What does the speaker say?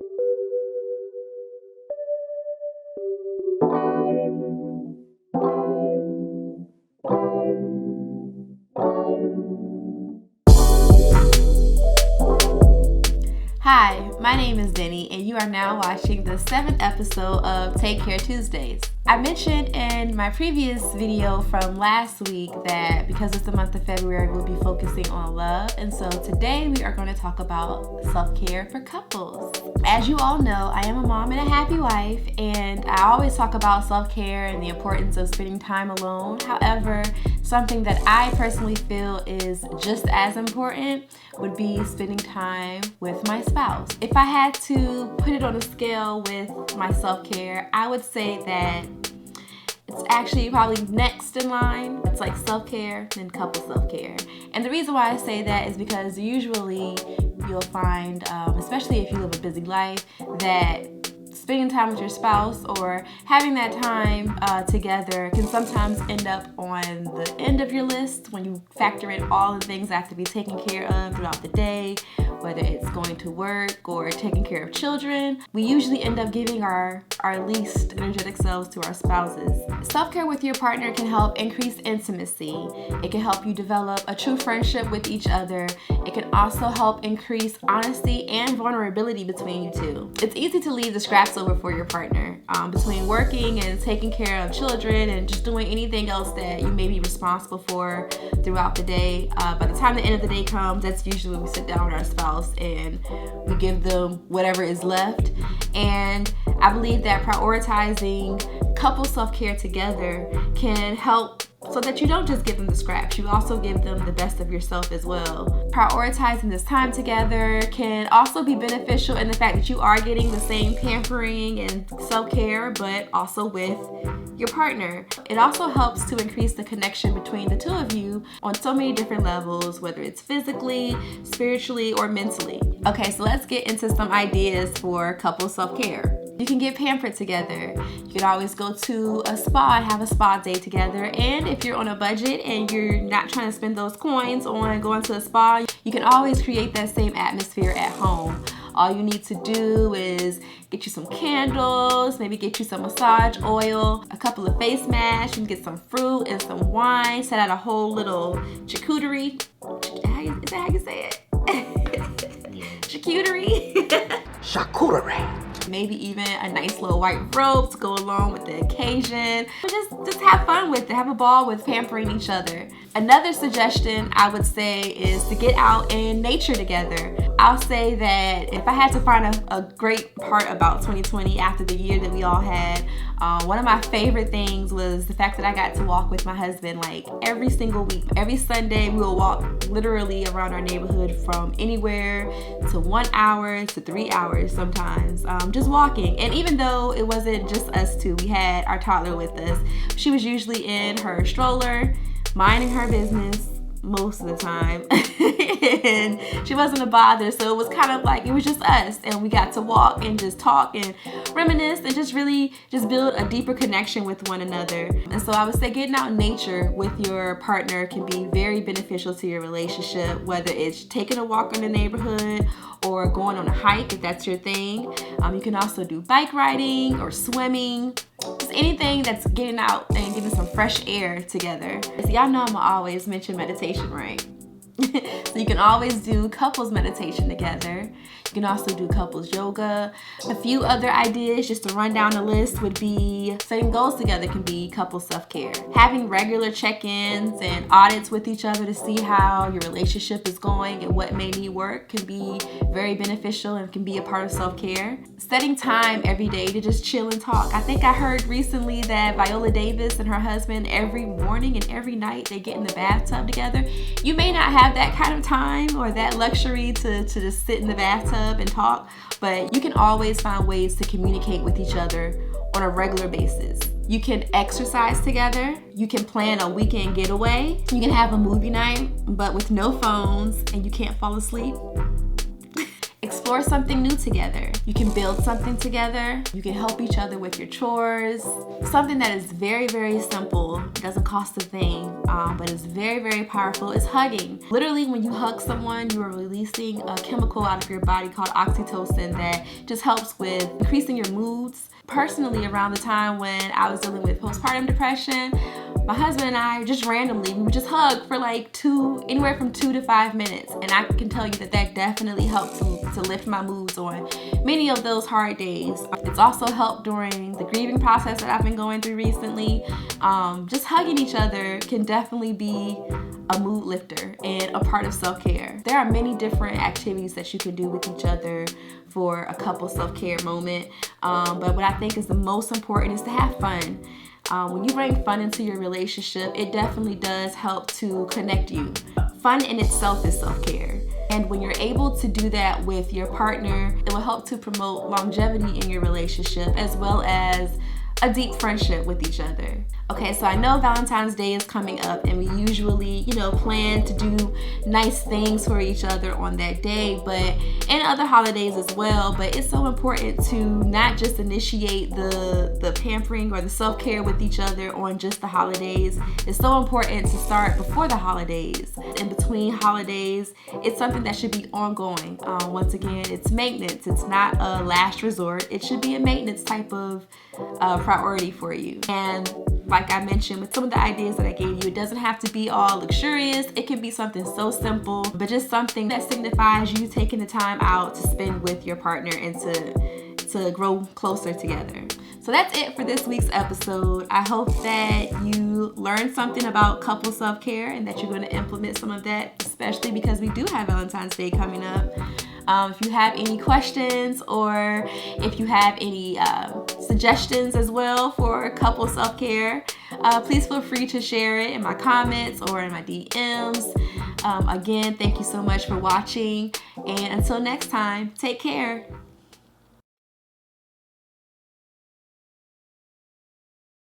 Hi, my name is Denny, and you are now watching the 7th episode of Take Care Tuesdays. I mentioned in my previous video from last week that because it's the month of February, we'll be focusing on love, and so today we are going to talk about self-care for couples. As you all know, I am a mom and a happy wife, and I always talk about self-care and the importance of spending time alone. However, something that I personally feel is just as important would be spending time with my spouse. If I had to put it on a scale with my self-care, I would say that it's actually probably next in line. It's like self-care and couple self-care. And the reason why I say that is because usually you'll find, especially if you live a busy life, that spending time with your spouse or having that time together can sometimes end up on the end of your list when you factor in all the things that have to be taken care of throughout the day, whether it's going to work or taking care of children. We usually end up giving our least energetic selves to our spouses. Self-care with your partner can help increase intimacy. It can help you develop a true friendship with each other. It can also help increase honesty and vulnerability between you two. It's easy to leave the scraps over for your partner. Between working and taking care of children and just doing anything else that you may be responsible for throughout the day, by the time the end of the day comes, that's usually when we sit down with our spouse and we give them whatever is left. And I believe that prioritizing couple self-care together can help so that you don't just give them the scraps, you also give them the best of yourself as well. Prioritizing this time together can also be beneficial in the fact that you are getting the same pampering and self-care, but also with your partner. It also helps to increase the connection between the two of you on so many different levels, whether it's physically, spiritually, or mentally. Okay, so let's get into some ideas for couple self-care. You can get pampered together. You can always go to a spa and have a spa day together. And if you're on a budget and you're not trying to spend those coins on going to a spa, you can always create that same atmosphere at home. All you need to do is get you some candles, maybe get you some massage oil, a couple of face masks, you can get some fruit and some wine, set out a whole little charcuterie. Is that how you say it? Charcuterie. Charcuterie. Maybe even a nice little white robe to go along with the occasion. Just have fun with it. Have a ball with pampering each other. Another suggestion I would say is to get out in nature together. I'll say that if I had to find a great part about 2020 after the year that we all had, one of my favorite things was the fact that I got to walk with my husband like every single week. Every Sunday we will walk literally around our neighborhood from anywhere to 1 hour to 3 hours sometimes, just walking. And even though it wasn't just us two, we had our toddler with us. She was usually in her stroller, minding her business most of the time. And she wasn't a bother, so it was kind of like it was just us, and we got to walk and just talk and reminisce and just really just build a deeper connection with one another. And so I would say getting out in nature with your partner can be very beneficial to your relationship, whether it's taking a walk in the neighborhood or going on a hike if that's your thing. You can also do bike riding or swimming. Just anything that's getting out and getting some fresh air together. So y'all know I'ma always mention meditation, right? So you can always do couples meditation together. You can also do couples yoga. A few other ideas just to run down the list would be setting goals together can be couples self-care. Having regular check-ins and audits with each other to see how your relationship is going and what may need work can be very beneficial and can be a part of self-care. Setting time every day to just chill and talk. I think I heard recently that Viola Davis and her husband every morning and every night they get in the bathtub together. You may not have that kind of time or that luxury to just sit in the bathtub and talk, but you can always find ways to communicate with each other on a regular basis. You can exercise together. You can plan a weekend getaway. You can have a movie night, but with no phones and you can't fall asleep. Explore explore something new together. You can build something together. You can help each other with your chores. Something that is very, very simple, doesn't cost a thing, but is very, very powerful is hugging. Literally, when you hug someone, you are releasing a chemical out of your body called oxytocin that just helps with increasing your moods. Personally, around the time when I was dealing with postpartum depression, my husband and I just randomly, we would just hug for like anywhere from 2 to 5 minutes. And I can tell you that definitely helped to lift my moods on many of those hard days. It's also helped during the grieving process that I've been going through recently. Just hugging each other can definitely be a mood lifter and a part of self-care. There are many different activities that you can do with each other for a couple self-care moment. But what I think is the most important is to have fun. When you bring fun into your relationship, it definitely does help to connect you. Fun in itself is self-care. And when you're able to do that with your partner, it will help to promote longevity in your relationship as well as a deep friendship with each other. Okay, so I know Valentine's Day is coming up and we usually, plan to do nice things for each other on that day, and other holidays as well. But it's so important to not just initiate the pampering or the self-care with each other on just the holidays. It's so important to start before the holidays. In between holidays, it's something that should be ongoing. Once again, it's maintenance. It's not a last resort. It should be a maintenance type of priority for you. And like I mentioned, with some of the ideas that I gave you, it doesn't have to be all luxurious. It can be something so simple, but just something that signifies you taking the time out to spend with your partner and to grow closer together. So that's it for this week's episode. I hope that you learned something about couple self-care and that you're going to implement some of that, especially because we do have Valentine's Day coming up. If you have any questions or if you have any suggestions as well for couple self-care, please feel free to share it in my comments or in my DMs. Again, thank you so much for watching, and until next time, take care.